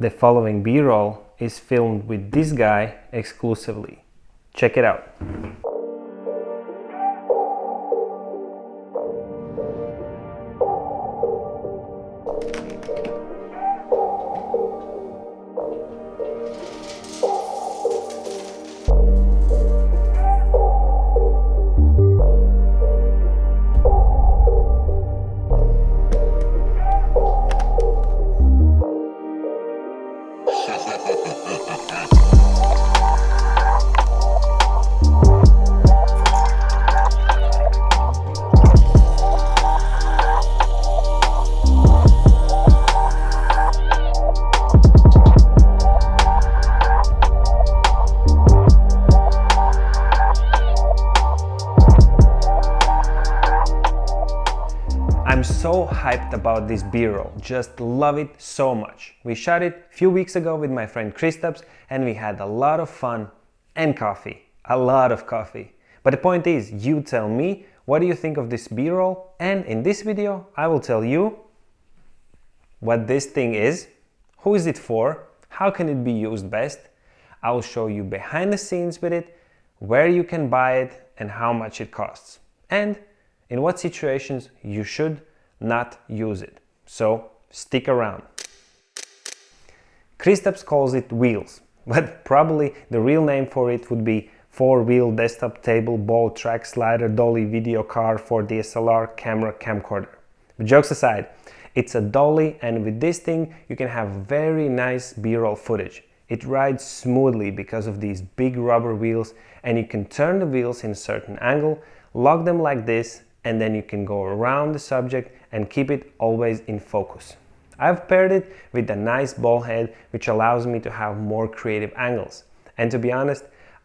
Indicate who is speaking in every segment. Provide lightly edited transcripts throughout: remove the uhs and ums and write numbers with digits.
Speaker 1: The following B-roll is filmed with this guy exclusively. Check it out. I'm so hyped about this B-roll, just love it so much. We shot it a few weeks ago with my friend Kristaps and we had a lot of fun and coffee, a lot of coffee. But the point is, you tell me, what do you think of this B-roll? And in this video, I will tell you what this thing is, who is it for, how can it be used best. I will show you behind the scenes with it, where you can buy it and how much it costs. And in what situations you should not use it. So stick around. Kristaps calls it wheels, but probably the real name for it would be 4-wheel desktop table ball track slider dolly video car for DSLR camera camcorder. But jokes aside, it's a dolly, and with this thing you can have very nice B-roll footage. It rides smoothly because of these big rubber wheels, and you can turn the wheels in a certain angle, lock them like this, and then you can go around the subject and keep it always in focus. I've paired it with a nice ball head, which allows me to have more creative angles. And to be honest,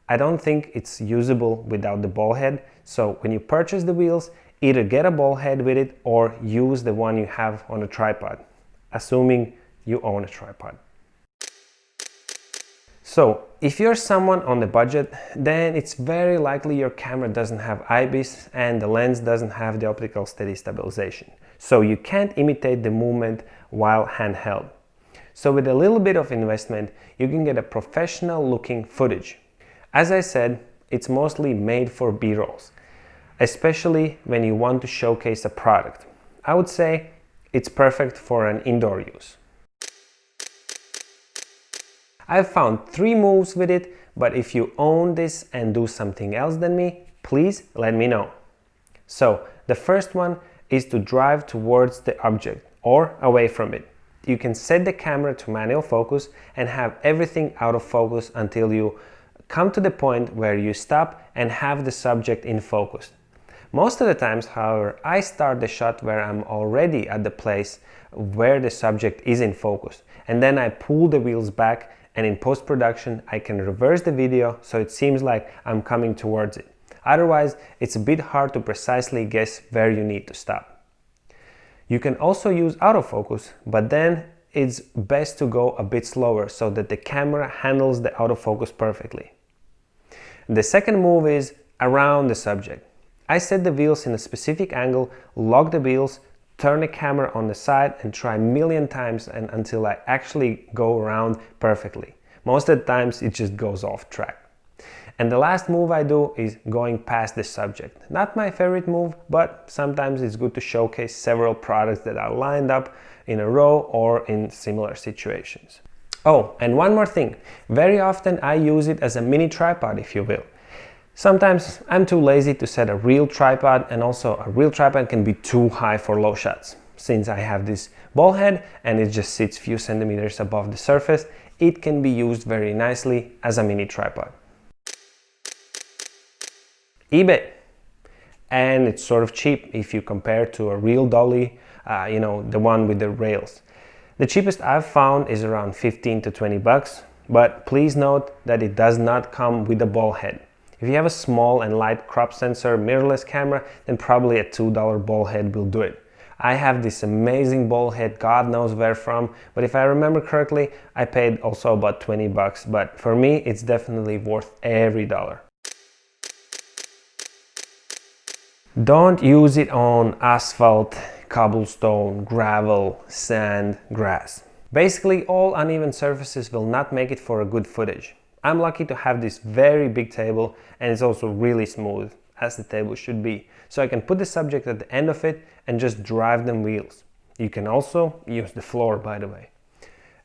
Speaker 1: I don't think it's usable without the ball head, so when you purchase the wheels, either get a ball head with it or use the one you have on a tripod, assuming you own a tripod. So, if you're someone on the budget, then it's very likely your camera doesn't have IBIS and the lens doesn't have the optical steady stabilization. So you can't imitate the movement while handheld. So with a little bit of investment, you can get a professional looking footage. As I said, it's mostly made for B-rolls, especially when you want to showcase a product. I would say it's perfect for an indoor use. I've found 3 moves with it, but if you own this and do something else than me, please let me know. So the first one is to drive towards the object or away from it. You can set the camera to manual focus and have everything out of focus until you come to the point where you stop and have the subject in focus. Most of the times, however, I start the shot where I'm already at the place where the subject is in focus, and then I pull the wheels back, and in post-production I can reverse the video so it seems like I'm coming towards it. Otherwise, it's a bit hard to precisely guess where you need to stop. You can also use autofocus, but then it's best to go a bit slower so that the camera handles the autofocus perfectly. The second move is around the subject. I set the wheels in a specific angle, lock the wheels, turn the camera on the side and try a million times until I actually go around perfectly. Most of the times it just goes off track. And the last move I do is going past the subject. Not my favorite move, but sometimes it's good to showcase several products that are lined up in a row or in similar situations. Oh, and one more thing. Very often I use it as a mini tripod, if you will. Sometimes I'm too lazy to set a real tripod, and also a real tripod can be too high for low shots. Since I have this ball head and it just sits a few centimeters above the surface, it can be used very nicely as a mini tripod. eBay. And it's sort of cheap if you compare to a real dolly, the one with the rails. The cheapest I've found is around 15 to 20 bucks, but please note that it does not come with a ball head. If you have a small and light crop sensor mirrorless camera, then probably a $2 ball head will do it. I have this amazing ball head, God knows where from, but if I remember correctly, I paid also about 20 bucks, but for me, it's definitely worth every dollar. Don't use it on asphalt, cobblestone, gravel, sand, grass. Basically, all uneven surfaces will not make it for a good footage. I'm lucky to have this very big table, and it's also really smooth, as the table should be. So I can put the subject at the end of it and just drive them wheels. You can also use the floor, by the way.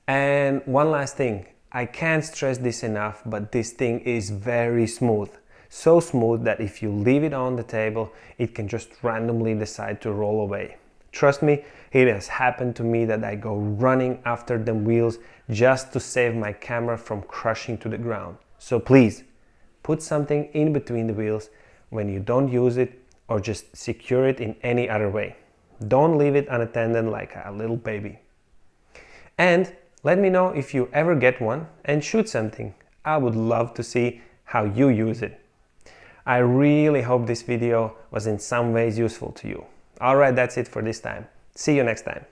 Speaker 1: And one last thing, I can't stress this enough, but this thing is very smooth. So smooth that if you leave it on the table, it can just randomly decide to roll away. Trust me, it has happened to me that I go running after the wheels just to save my camera from crushing to the ground. So please, put something in between the wheels when you don't use it, or just secure it in any other way. Don't leave it unattended like a little baby. And let me know if you ever get one and shoot something. I would love to see how you use it. I really hope this video was in some ways useful to you. Alright, that's it for this time. See you next time.